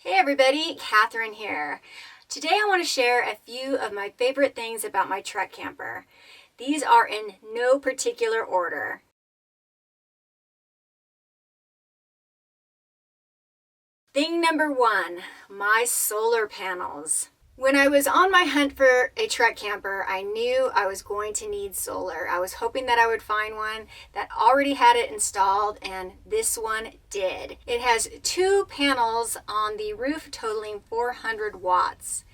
Hey everybody, Catherine here. Today I want to share a few of my favorite things about my truck camper. These are in no particular order. Thing number one, my solar panels. When I was on my hunt for a truck camper, I knew I was going to need solar. I was hoping that I would find one that already had it installed, and this one did. It has two panels on the roof totaling 400 watts.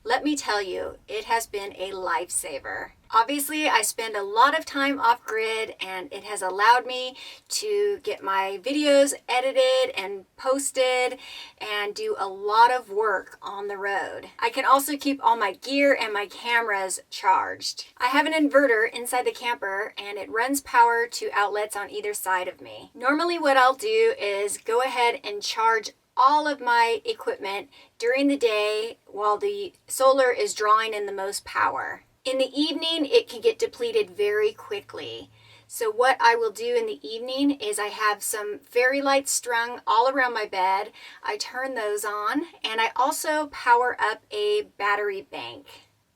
Let me tell you, it has been a lifesaver. Obviously, I spend a lot of time off grid, and it has allowed me to get my videos edited and posted and do a lot of work on the road. I can also keep all my gear and my cameras charged. I have an inverter inside the camper, and it runs power to outlets on either side of me. Normally what I'll do is go ahead and charge all of my equipment during the day while the solar is drawing in the most power. In the evening, it can get depleted very quickly. So what I will do in the evening is I have some fairy lights strung all around my bed. I turn those on, and I also power up a battery bank.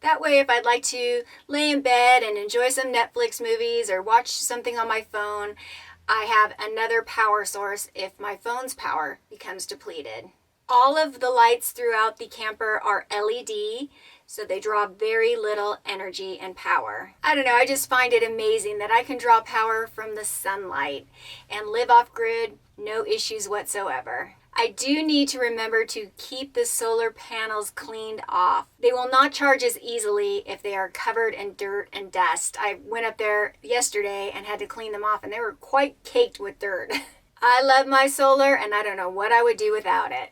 That way, if I'd like to lay in bed and enjoy some Netflix movies or watch something on my phone, I have another power source if my phone's power becomes depleted. All of the lights throughout the camper are LED, so they draw very little energy and power. I don't know, I just find it amazing that I can draw power from the sunlight and live off grid, no issues whatsoever. I do need to remember to keep the solar panels cleaned off. They will not charge as easily if they are covered in dirt and dust. I went up there yesterday and had to clean them off, and they were quite caked with dirt. I love my solar, and I don't know what I would do without it.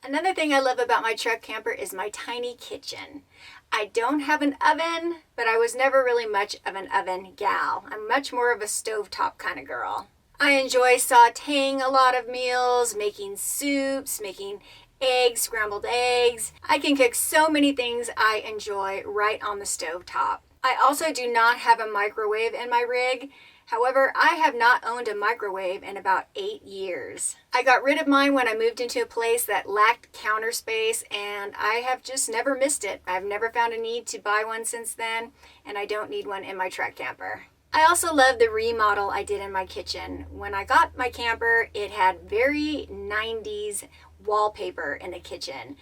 Another thing I love about my truck camper is my tiny kitchen. I don't have an oven, but I was never really much of an oven gal. I'm much more of a stovetop kind of girl. I enjoy sauteing a lot of meals, making soups, making eggs, scrambled eggs. I can cook so many things I enjoy right on the stovetop. I also do not have a microwave in my rig. However, I have not owned a microwave in about 8 years. I got rid of mine when I moved into a place that lacked counter space, and I have just never missed it. I've never found a need to buy one since then, and I don't need one in my truck camper. I also love the remodel I did in my kitchen. When I got my camper, it had very 90s wallpaper in the kitchen.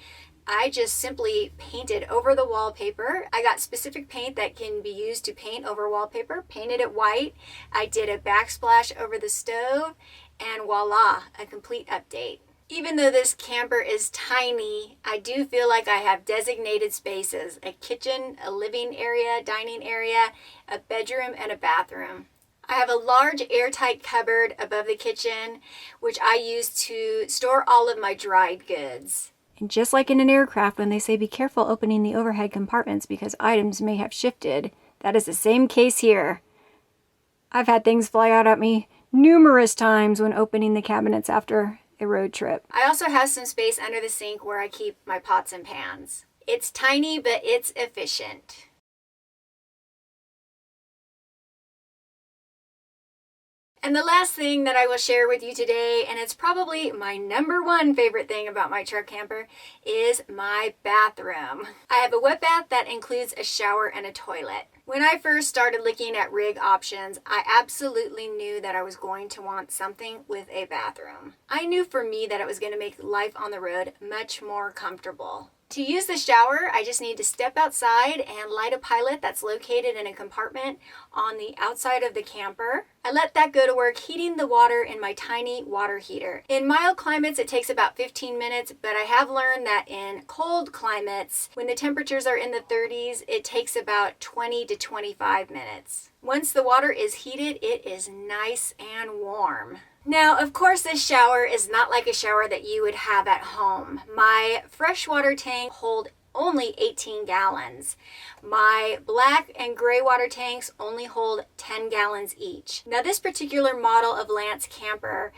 I just simply painted over the wallpaper. I got specific paint that can be used to paint over wallpaper, painted it white. I did a backsplash over the stove, and voila, a complete update. Even though this camper is tiny, I do feel like I have designated spaces: a kitchen, a living area, dining area, a bedroom, and a bathroom. I have a large airtight cupboard above the kitchen, which I use to store all of my dried goods. And just like in an aircraft, when they say be careful opening the overhead compartments because items may have shifted, that is the same case here. I've had things fly out at me numerous times when opening the cabinets after a road trip. I also have some space under the sink where I keep my pots and pans. It's tiny, but it's efficient. And the last thing that I will share with you today, and it's probably my number one favorite thing about my truck camper, is my bathroom. I have a wet bath that includes a shower and a toilet. When I first started looking at rig options, I absolutely knew that I was going to want something with a bathroom. I knew for me that it was going to make life on the road much more comfortable. To use the shower, I just need to step outside and light a pilot that's located in a compartment on the outside of the camper. I let that go to work heating the water in my tiny water heater. In mild climates, it takes about 15 minutes, but I have learned that in cold climates, when the temperatures are in the 30s, it takes about 20 to 25 minutes. Once the water is heated, it is nice and warm. Now, of course, this shower is not like a shower that you would have at home. My freshwater tank holds only 18 gallons. My black and gray water tanks only hold 10 gallons each. Now, this particular model of Lance camper,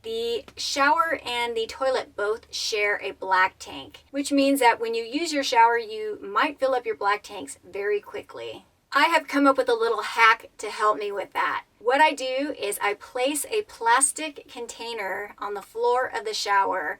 the shower and the toilet both share a black tank, which means that when you use your shower, you might fill up your black tanks very quickly. I have come up with a little hack to help me with that. What I do is I place a plastic container on the floor of the shower,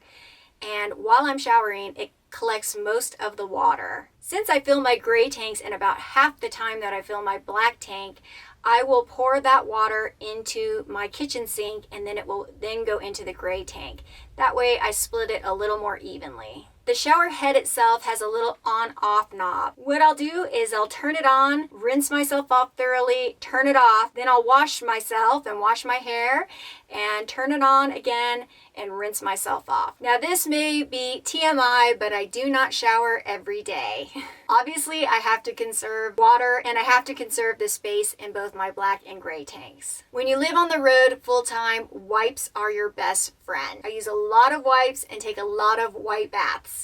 and while I'm showering, it collects most of the water. Since I fill my gray tanks in about half the time that I fill my black tank, I will pour that water into my kitchen sink, and then it will then go into the gray tank. That way I split it a little more evenly. The shower head itself has a little on-off knob. What I'll do is I'll turn it on, rinse myself off thoroughly, turn it off, then I'll wash myself and wash my hair and turn it on again and rinse myself off. Now this may be TMI, but I do not shower every day. Obviously, I have to conserve water and I have to conserve the space in both my black and gray tanks. When you live on the road full time, wipes are your best friend. I use a lot of wipes and take a lot of white baths.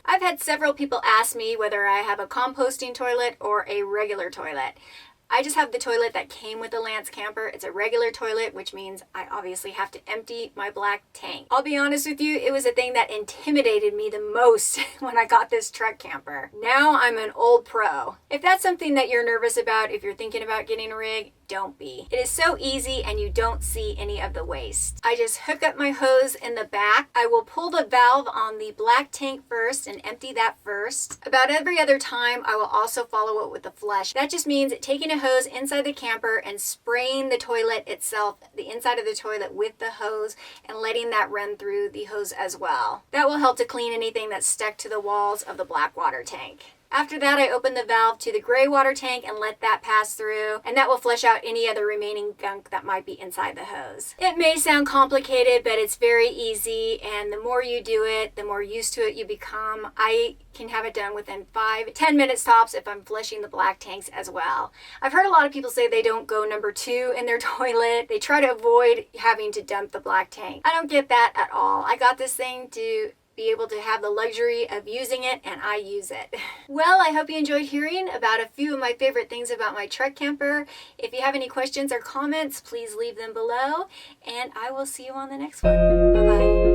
I've had several people ask me whether I have a composting toilet or a regular toilet. I just have the toilet that came with the Lance camper. It's a regular toilet, which means I obviously have to empty my black tank. I'll be honest with you, it was a thing that intimidated me the most when I got this truck camper. Now I'm an old pro. If that's something that you're nervous about, if you're thinking about getting a rig, don't be. It is so easy and you don't see any of the waste. I just hook up my hose in the back. I will pull the valve on the black tank first and empty that first. About every other time, I will also follow it with the flush. That just means taking a hose inside the camper and spraying the toilet itself, the inside of the toilet with the hose, and letting that run through the hose as well. That will help to clean anything that's stuck to the walls of the black water tank. After that, I open the valve to the gray water tank and let that pass through, and that will flush out any other remaining gunk that might be inside the hose. It may sound complicated, but it's very easy, and the more you do it, the more used to it you become. I can have it done within 5-10 minutes tops if I'm flushing the black tanks as well. I've heard a lot of people say they don't go number 2 in their toilet. They try to avoid having to dump the black tank. I don't get that at all. I got this thing to be able to have the luxury of using it, and I use it. Well, I hope you enjoyed hearing about a few of my favorite things about my truck camper. If you have any questions or comments, please leave them below, and I will see you on the next one. Bye-bye.